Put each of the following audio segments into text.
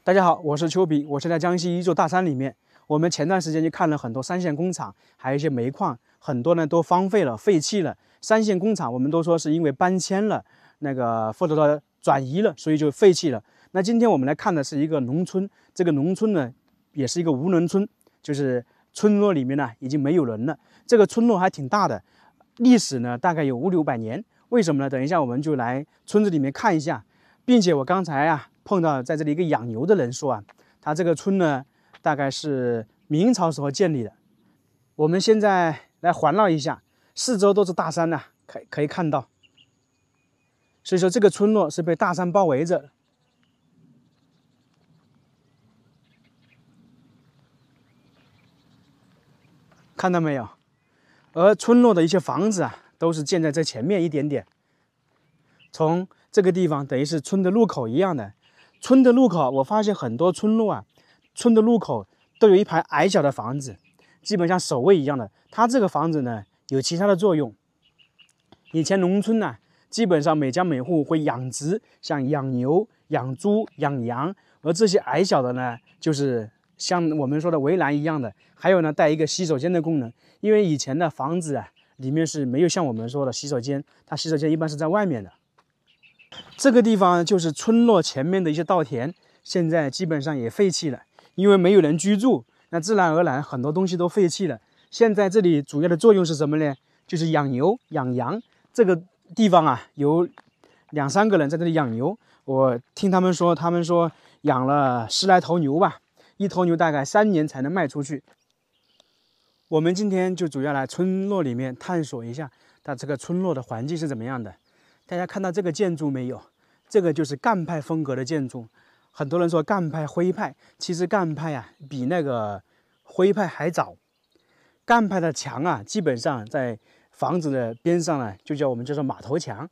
大家好，我是丘比，我是在江西一座大山里面。我们前段时间就看了很多三线工厂，还有一些煤矿，很多呢都荒废了、废弃了。三线工厂我们都说是因为搬迁了，或者说转移了，所以就废弃了。那今天我们来看的是一个农村，这个农村呢也是一个无人村，就是村落里面呢已经没有人了。这个村落还挺大的，历史呢大概有500-600年。为什么呢？等一下我们就来村子里面看一下，并且我刚才碰到在这里一个养牛的人说他这个村呢大概是明朝时候建立的。我们现在来环绕一下，四周都是大山可以看到。所以说这个村落是被大山包围着。看到没有？而村落的一些房子都是建在这前面一点点。从这个地方等于是村的入口一样的。村的入口，我发现很多村落村的入口都有一排矮小的房子，基本像守卫一样的。它这个房子呢有其他的作用。以前农村基本上每家每户会养殖，像养牛、养猪、养羊，而这些矮小的呢，就是像我们说的围栏一样的，还有呢带一个洗手间的功能。因为以前的房子里面是没有像我们说的洗手间，它洗手间一般是在外面的。这个地方就是村落前面的一些稻田，现在基本上也废弃了，因为没有人居住，那自然而然很多东西都废弃了。现在这里主要的作用是什么呢？就是养牛、养羊。这个地方有2-3个人在这里养牛，我听他们说养了10来头牛吧，一头牛大概3年才能卖出去。我们今天就主要来村落里面探索一下它这个村落的环境是怎么样的。大家看到这个建筑没有？这个就是赣派风格的建筑。很多人说赣派、徽派，其实赣派比那个徽派还早。赣派的墙基本上在房子的边上我们叫做马头墙，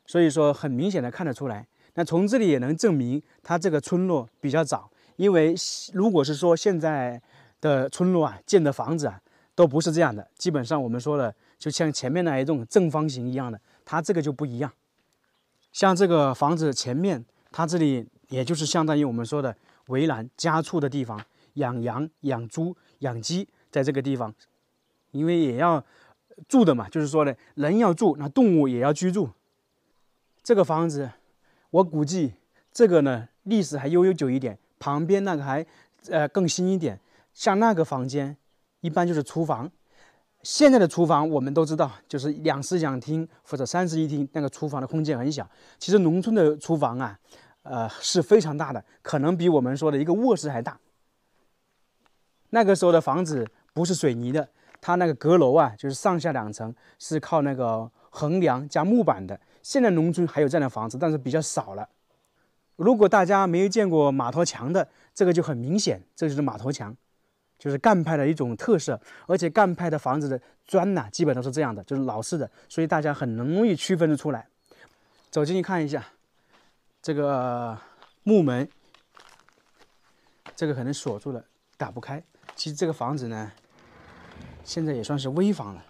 所以说很明显的看得出来。那从这里也能证明它这个村落比较早，因为如果是说现在的村落建的房子都不是这样的，基本上我们说的就像前面那一种正方形一样的，它这个就不一样。像这个房子前面，它这里也就是相当于我们说的围栏家畜的地方，养羊、养猪、养鸡，在这个地方，因为也要住的嘛，就是说呢，人要住，那动物也要居住。这个房子，我估计这个呢历史还悠久一点，旁边那个还更新一点。像那个房间，一般就是厨房。现在的厨房我们都知道，就是2室2厅或者3室1厅，那个厨房的空间很小。其实农村的厨房是非常大的，可能比我们说的一个卧室还大。那个时候的房子不是水泥的，它那个阁楼就是上下2层是靠那个横梁加木板的。现在农村还有这样的房子，但是比较少了。如果大家没有见过马头墙的，这个就很明显，这就是马头墙。就是赣派的一种特色，而且赣派的房子的砖基本都是这样的，就是老式的，所以大家很容易区分得出来。走进去看一下，这个木门，这个可能锁住了，打不开。其实这个房子呢，现在也算是危房了。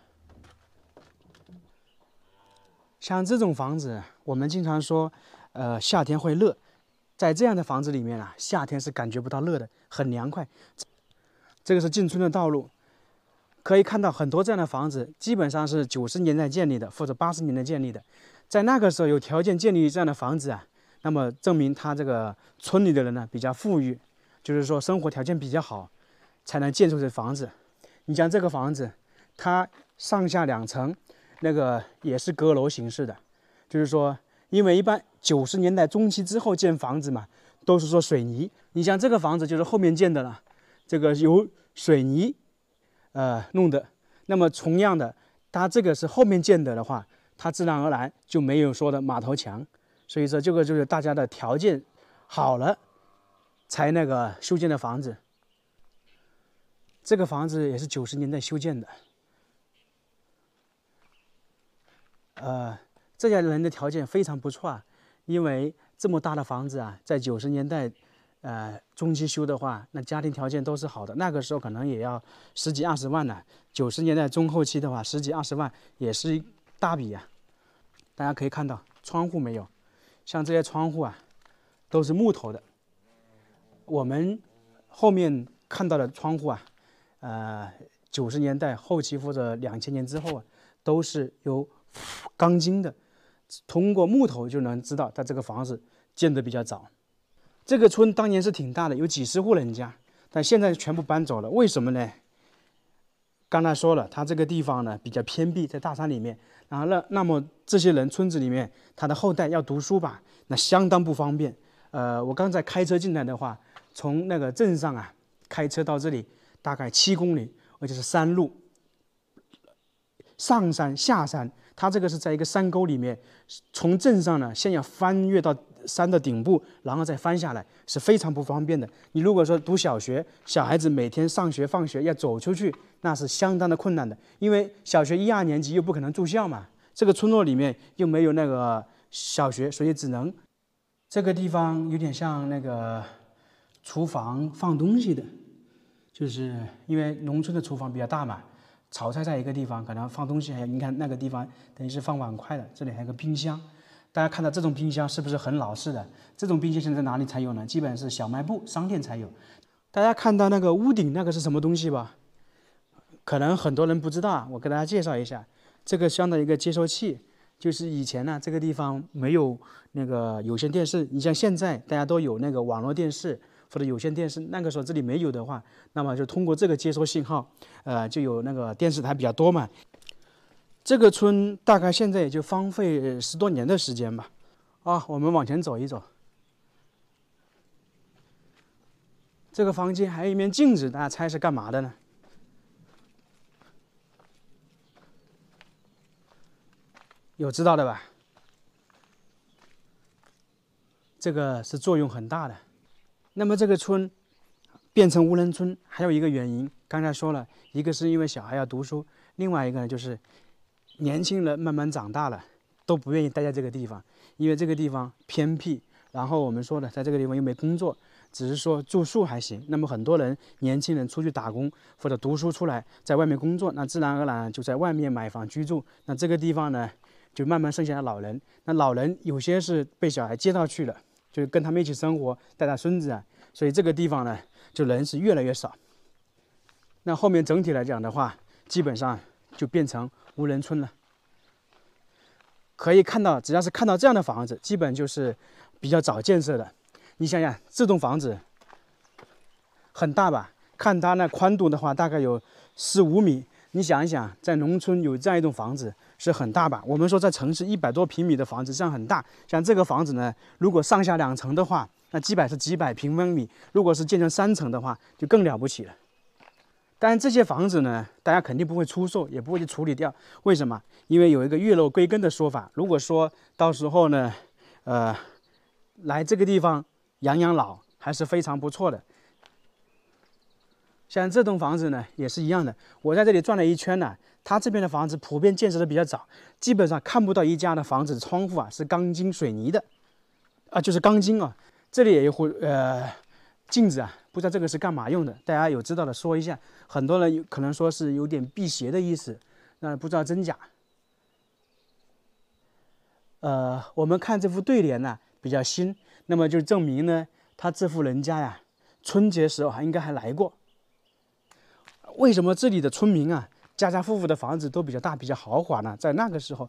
像这种房子，我们经常说，夏天会热，在这样的房子里面夏天是感觉不到热的，很凉快。这个是进村的道路，可以看到很多这样的房子，基本上是90年代建立的，或者80年代建立的。在那个时候有条件建立这样的房子那么证明他这个村里的人呢比较富裕，就是说生活条件比较好，才能建出这房子。你像这个房子，它上下2层，那个也是阁楼形式的，就是说，因为一般90年代中期之后建房子嘛，都是说水泥。你像这个房子就是后面建的了。这个由水泥弄的，那么同样的，它这个是后面建的话，它自然而然就没有说的马头墙。所以说这个就是大家的条件好了才修建的房子。这个房子也是90年代修建的。这家人的条件非常不错因为这么大的房子在90年代中期修的话，那家庭条件都是好的。那个时候可能也要10几20万呢。90年代中后期的话，10几20万也是一大笔大家可以看到窗户没有？像这些窗户都是木头的，我们后面看到的窗户啊，90年代后期或者2000年之后啊，都是有钢筋的，通过木头就能知道它这个房子建得比较早。这个村当年是挺大的，有几十户人家，但现在全部搬走了。为什么呢？刚才说了，它这个地方呢比较偏僻，在大山里面。然后那么这些人村子里面，他的后代要读书吧，那相当不方便。我刚才开车进来的话，从那个镇上啊开车到这里大概7公里，而且是山路，上山下山。它这个是在一个山沟里面，从镇上呢先要翻越到山的顶部，然后再翻下来，是非常不方便的。你如果说读小学，小孩子每天上学放学要走出去，那是相当的困难的，因为小学1、2年级又不可能住校嘛，这个村落里面又没有那个小学，所以只能这个地方有点像那个厨房放东西的，就是因为农村的厨房比较大嘛。炒菜在一个地方，可能放东西，还有你看那个地方等于是放碗筷的，这里还有个冰箱。大家看到这种冰箱是不是很老式的？这种冰箱现在在哪里才有呢？基本是小卖部、商店才有。大家看到那个屋顶那个是什么东西吧？可能很多人不知道，我给大家介绍一下，这个相当于一个接收器，就是以前呢这个地方没有那个有线电视，你像现在大家都有那个网络电视。或者有线电视，那个时候这里没有的话，那么就通过这个接收信号，就有那个电视台比较多嘛。这个村大概现在也就荒废10多年的时间吧。我们往前走一走。这个房间还有一面镜子，大家猜是干嘛的呢？有知道的吧？这个是作用很大的。那么这个村变成无人村，还有一个原因，刚才说了，一个是因为小孩要读书，另外一个呢就是年轻人慢慢长大了，都不愿意待在这个地方，因为这个地方偏僻。然后我们说的，在这个地方又没工作，只是说住宿还行。那么很多人年轻人出去打工或者读书出来，在外面工作，那自然而然就在外面买房居住。那这个地方呢，就慢慢剩下了老人。那老人有些是被小孩接到去了。就跟他们一起生活，带他孙子啊，所以这个地方呢，就人是越来越少。那后面整体来讲的话，基本上就变成无人村了。可以看到，只要是看到这样的房子，基本就是比较早建设的。你想想，这栋房子很大吧？看它那宽度的话，大概有4、5米。你想一想，在农村有这样一栋房子是很大吧？我们说在城市100多平米的房子这样很大，像这个房子呢，如果上下2层的话，那基本是几百平方米。如果是建成3层的话，就更了不起了。当然，这些房子呢，大家肯定不会出售，也不会去处理掉。为什么？因为有一个月落归根的说法。如果说到时候呢，来这个地方养老还是非常不错的。像这栋房子呢，也是一样的。我在这里转了一圈呢，它这边的房子普遍建设的比较早，基本上看不到一家的房子窗户啊是钢筋水泥的，就是钢筋啊。这里也有镜子啊，不知道这个是干嘛用的，大家有知道的说一下。很多人可能说是有点辟邪的意思，那不知道真假。我们看这副对联呢比较新，那么就证明呢，他这户人家呀，春节时候应该还来过。为什么这里的村民啊，家家户户的房子都比较大、比较豪华呢？在那个时候，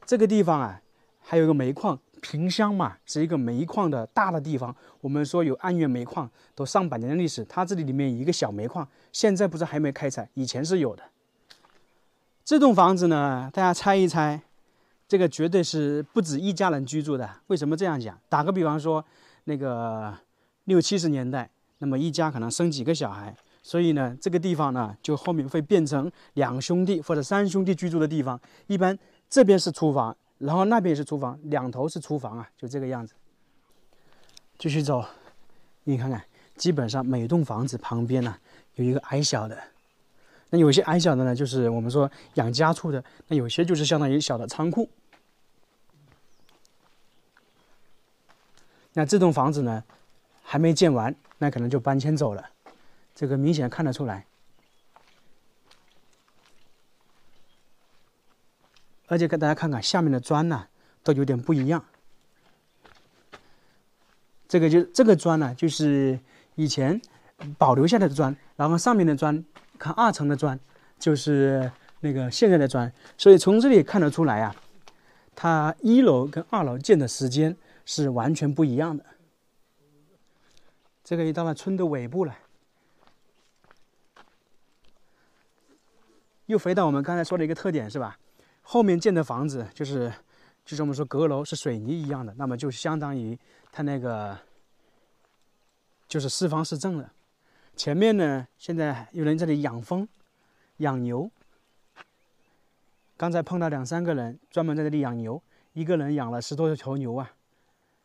这个地方啊，还有一个煤矿，萍乡嘛，是一个煤矿的大的地方。我们说有安源煤矿，都上百年的历史。它这里面一个小煤矿，现在不是还没开采，以前是有的。这栋房子呢，大家猜一猜，这个绝对是不止一家人居住的。为什么这样讲？打个比方说，那个60、70年代，那么一家可能生几个小孩。所以呢，这个地方呢，就后面会变成2兄弟或者3兄弟居住的地方。一般这边是厨房，然后那边是厨房，两头是厨房啊，就这个样子。继续走，你看看，基本上每栋房子旁边呢有一个矮小的。那有些矮小的呢，就是我们说养家畜的；那有些就是相当于小的仓库。那这栋房子呢，还没建完，那可能就搬迁走了。这个明显看得出来，而且给大家看看下面的砖呢，都有点不一样。这个砖呢，就是以前保留下来的砖，然后上面的砖，看2层的砖，就是那个现在的砖。所以从这里看得出来啊，它1楼跟2楼建的时间是完全不一样的。这个也到了村的尾部了，又回到我们刚才说的一个特点，是吧？后面建的房子就是我们说阁楼是水泥一样的，那么就相当于它那个就是4方4正了。前面呢，现在有人在这里养蜂、养牛。刚才碰到2、3个人专门在这里养牛，一个人养了10多头牛啊。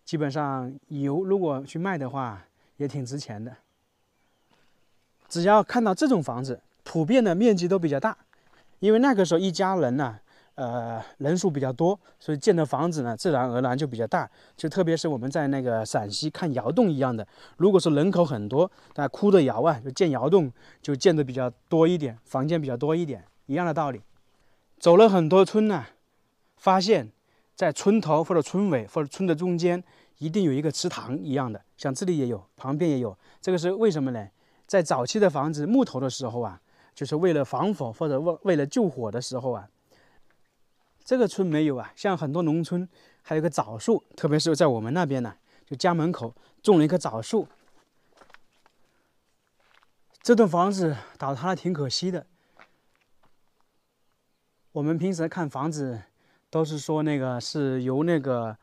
基本上牛如果去卖的话，也挺值钱的。只要看到这种房子，普遍的面积都比较大，因为那个时候一家人呢，人数比较多，所以建的房子呢，自然而然就比较大。就特别是我们在那个陕西看窑洞一样的，如果是人口很多，那哭的窑啊，就建窑洞就建的比较多一点，房间比较多一点，一样的道理。走了很多村呢，发现，在村头或者村尾或者村的中间，一定有一个池塘一样的，像这里也有，旁边也有。这个是为什么呢？在早期的房子木头的时候啊，就是为了防火或者为了救火的时候啊。这个村没有啊，像很多农村还有个枣树，特别是在我们那边呢，就家门口种了一棵枣树。这栋房子倒塌了，挺可惜的。我们平时看房子，都是说那个是由那个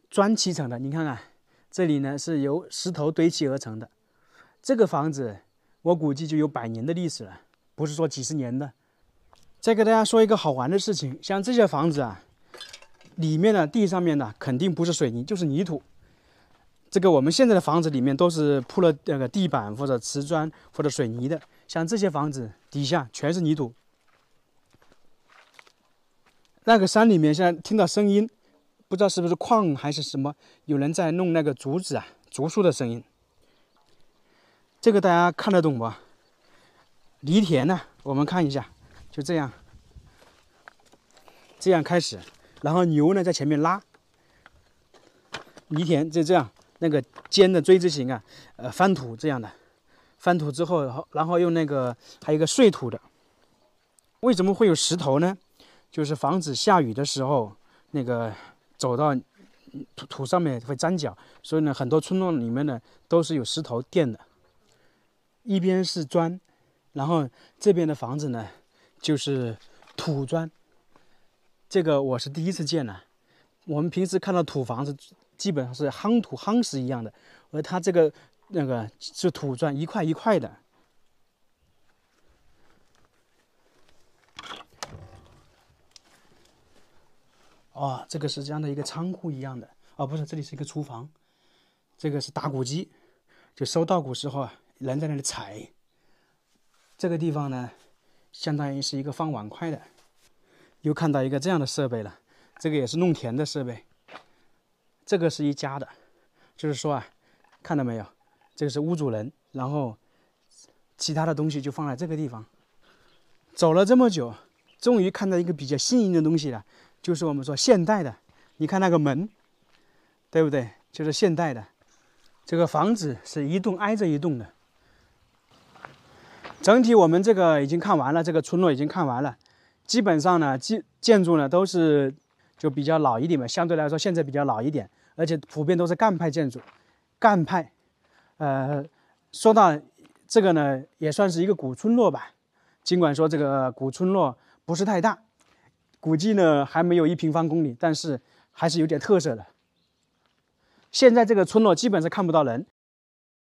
砖砌成的。你看看，这里呢是由石头堆砌而成的。这个房子，我估计就有100年的历史了，不是说几十年的。再给大家说一个好玩的事情，像这些房子啊，里面的地上面呢肯定不是水泥，就是泥土。这个我们现在的房子里面都是铺了那个地板或者瓷砖或者水泥的，像这些房子底下全是泥土。那个山里面现在听到声音，不知道是不是矿还是什么，有人在弄那个竹子啊，竹树的声音。这个大家看得懂吧？犁田呢，我们看一下，就这样开始，然后牛呢在前面拉。犁田就这样，那个尖的锥子形啊，翻土这样的，翻土之后，然后用那个还有一个碎土的。为什么会有石头呢？就是防止下雨的时候，那个走到土上面会粘脚，所以呢，很多村落里面呢都是有石头垫的。一边是砖，然后这边的房子呢就是土砖。这个我是第一次见呢。我们平时看到土房子基本上是夯土夯实一样的，而它这个那个是土砖，一块一块的。哦，这个是这样的一个仓库一样的。哦，不是，这里是一个厨房。这个是打谷机，就收稻谷时候啊，人在那里踩。这个地方呢，相当于是一个放碗筷的。又看到一个这样的设备了，这个也是弄田的设备。这个是一家的，就是说啊，看到没有？这个是屋主人，然后其他的东西就放在这个地方。走了这么久，终于看到一个比较新颖的东西了。就是我们说现代的，你看那个门，对不对？就是现代的。这个房子是一栋挨着一栋的。整体我们这个已经看完了，这个村落已经看完了。基本上呢，建筑呢都是就比较老一点嘛，相对来说现在比较老一点，而且普遍都是干派建筑。干派，说到这个呢，也算是一个古村落吧。尽管说这个古村落不是太大。估计呢还没有1平方公里，但是还是有点特色的。现在这个村落基本上看不到人，